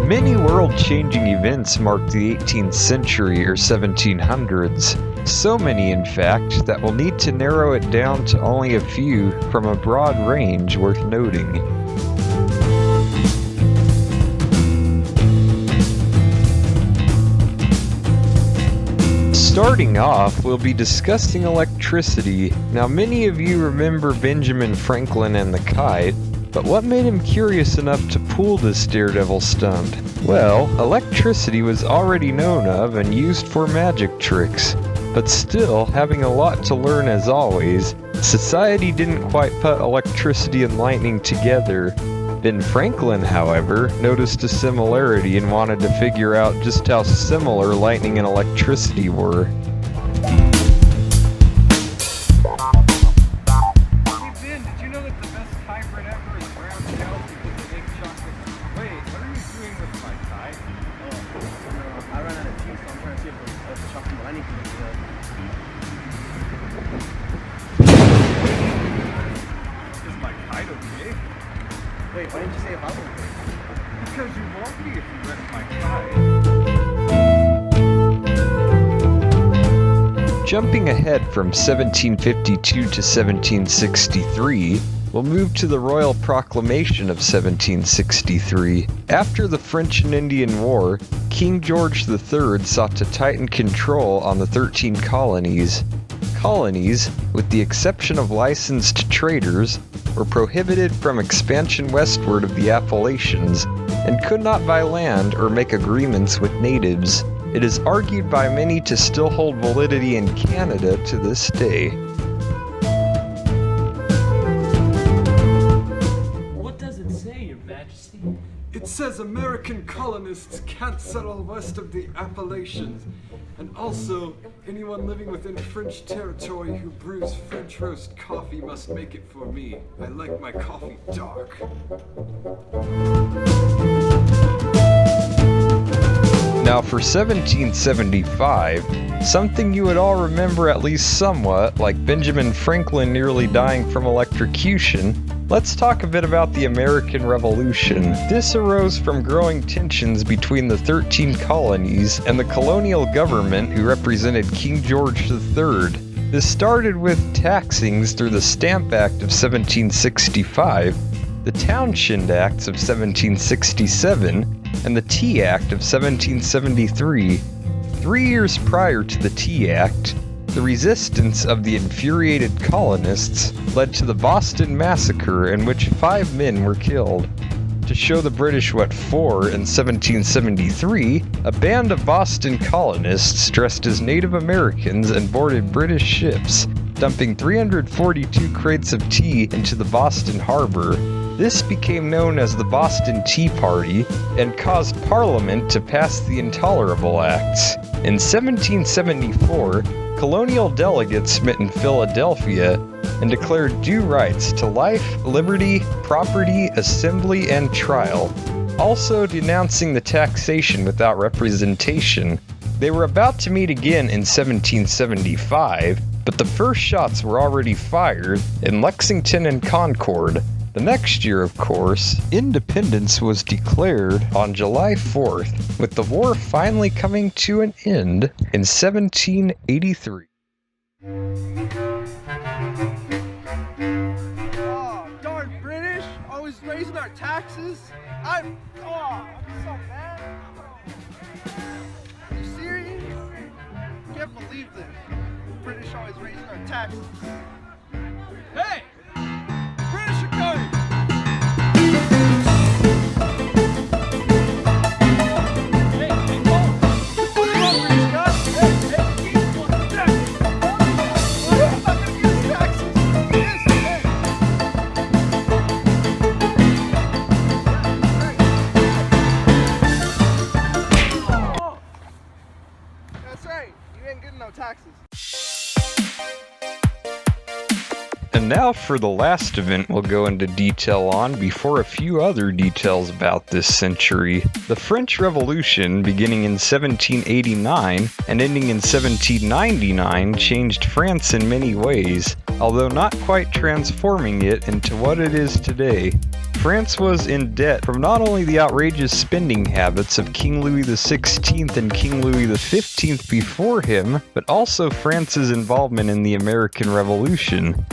Many world-changing events marked the 18th century or 1700s, so many in fact that we'll need to narrow it down to only a few from a broad range worth noting. Starting off, we'll be discussing electricity. Now many of you remember Benjamin Franklin and the kite, but what made him curious enough to pull this daredevil stunt? Well, electricity was already known of and used for magic tricks, but still, having a lot to learn as always, society didn't quite put electricity and lightning together. Ben Franklin, however, noticed a similarity and wanted to figure out just how similar lightning and electricity were. Wait, why didn't you say if I was okay? Because you won't be if you wreck my kite. Jumping ahead from 1752 to 1763, we'll move to the Royal Proclamation of 1763. After the French and Indian War, King George III sought to tighten control on the 13 colonies. Colonies, with the exception of licensed traders, were prohibited from expansion westward of the Appalachians and could not buy land or make agreements with natives. It is argued by many to still hold validity in Canada to this day. What does it say, Your Majesty? It says American colonists can't settle west of the Appalachians, and also anyone living within French territory who brews French roast coffee must make it for me. I like my coffee dark. Now for 1775, something you would all remember at least somewhat, like Benjamin Franklin nearly dying from electrocution, let's talk a bit about the American Revolution. This arose from growing tensions between the 13 colonies and the colonial government who represented King George III. This started with taxings through the Stamp Act of 1765, the Townshend Acts of 1767, and the Tea Act of 1773. 3 years prior to the Tea Act, the resistance of the infuriated colonists led to the Boston Massacre, in which 5 men were killed. To show the British what for, in 1773, a band of Boston colonists dressed as Native Americans and boarded British ships, dumping 342 crates of tea into the Boston harbor. This became known as the Boston Tea Party and caused Parliament to pass the Intolerable Acts. In 1774, colonial delegates met in Philadelphia and declared due rights to life, liberty, property, assembly, and trial, also denouncing the taxation without representation. They were about to meet again in 1775, but the first shots were already fired in Lexington and Concord. The next year, of course, independence was declared on July 4th, with the war finally coming to an end in 1783. Oh, darn British! Always raising our taxes. I'm so mad. Are you serious? Can't believe this. British always raising our taxes. Hey! British are coming! Hey, keep on taxes! I'm not gonna use taxes! And now for the last event we'll go into detail on before a few other details about this century. The French Revolution, beginning in 1789 and ending in 1799, changed France in many ways, although not quite transforming it into what it is today. France was in debt from not only the outrageous spending habits of King Louis XVI and King Louis XV before him, but also France's involvement in the American Revolution.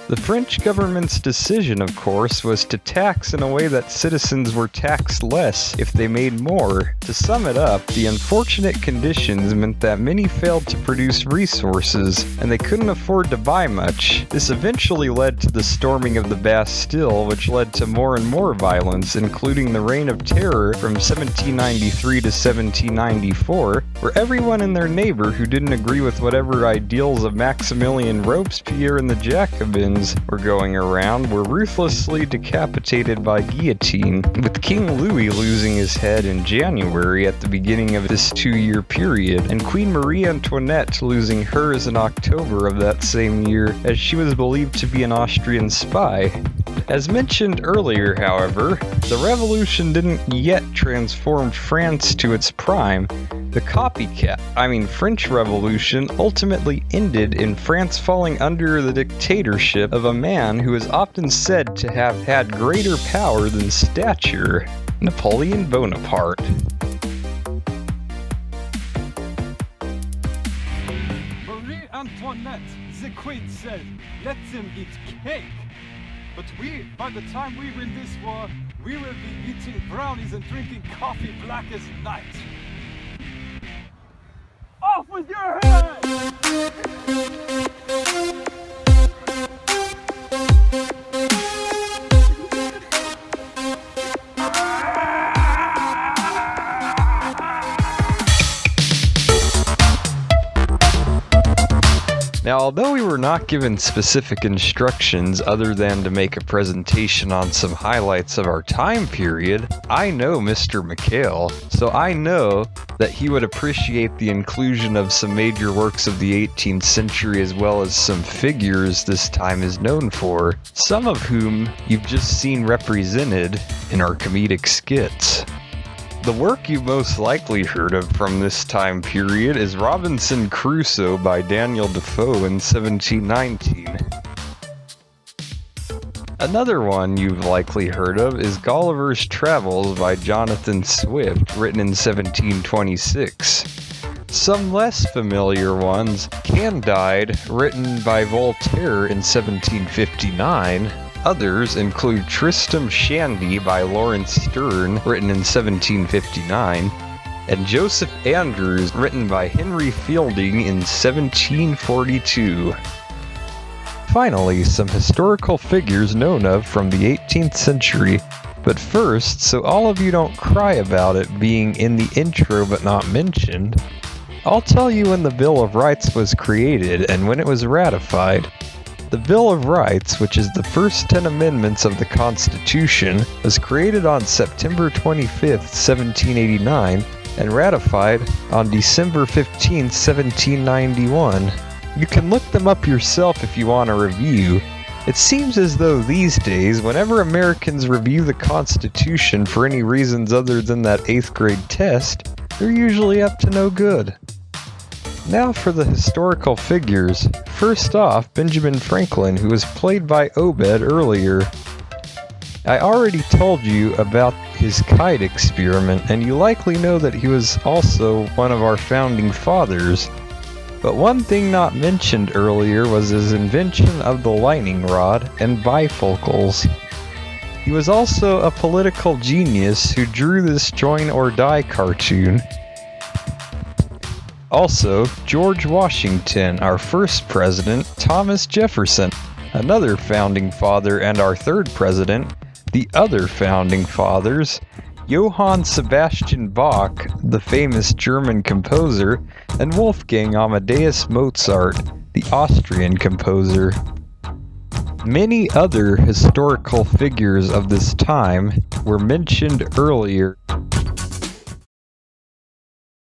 The French government's decision, of course, was to tax in a way that citizens were taxed less if they made more. To sum it up, the unfortunate conditions meant that many failed to produce resources, and they couldn't afford to buy much. This eventually led to the storming of the Bastille, which led to more and more violence, including the Reign of Terror from 1793 to 1794, where everyone and their neighbor who didn't agree with whatever ideals of Maximilian Robespierre and the Jacobins were going around were ruthlessly decapitated by guillotine, with King Louis losing his head in January at the beginning of this 2-year period, and Queen Marie Antoinette losing hers in October of that same year, as she was believed to be an Austrian spy. As mentioned earlier, however, the revolution didn't yet transform France to its prime. The French Revolution ultimately ended in France falling under the dictatorship of a man who is often said to have had greater power than stature, Napoleon Bonaparte. Marie Antoinette, the queen said, let them eat cake. But by the time we win this war, we will be eating brownies and drinking coffee black as night. Off with your head! Now, although we were not given specific instructions other than to make a presentation on some highlights of our time period, I know Mr. McHale, so I know that he would appreciate the inclusion of some major works of the 18th century as well as some figures this time is known for, some of whom you've just seen represented in our comedic skits. The work you've most likely heard of from this time period is Robinson Crusoe by Daniel Defoe in 1719. Another one you've likely heard of is Gulliver's Travels by Jonathan Swift, written in 1726. Some less familiar ones, Candide, written by Voltaire in 1759. Others include Tristram Shandy by Lawrence Sterne, written in 1759, and Joseph Andrews, written by Henry Fielding in 1742. Finally, some historical figures known of from the 18th century. But first, so all of you don't cry about it being in the intro but not mentioned, I'll tell you when the Bill of Rights was created and when it was ratified. The Bill of Rights, which is the first 10 amendments of the Constitution, was created on September 25, 1789, and ratified on December 15, 1791. You can look them up yourself if you want a review. It seems as though these days, whenever Americans review the Constitution for any reasons other than that 8th grade test, they're usually up to no good. Now for the historical figures. First off, Benjamin Franklin, who was played by Obed earlier. I already told you about his kite experiment, and you likely know that he was also one of our founding fathers. But one thing not mentioned earlier was his invention of the lightning rod and bifocals. He was also a political genius who drew this Join or Die cartoon. Also, George Washington, our first president, Thomas Jefferson, another founding father and our third president, the other founding fathers, Johann Sebastian Bach, the famous German composer, and Wolfgang Amadeus Mozart, the Austrian composer. Many other historical figures of this time were mentioned earlier.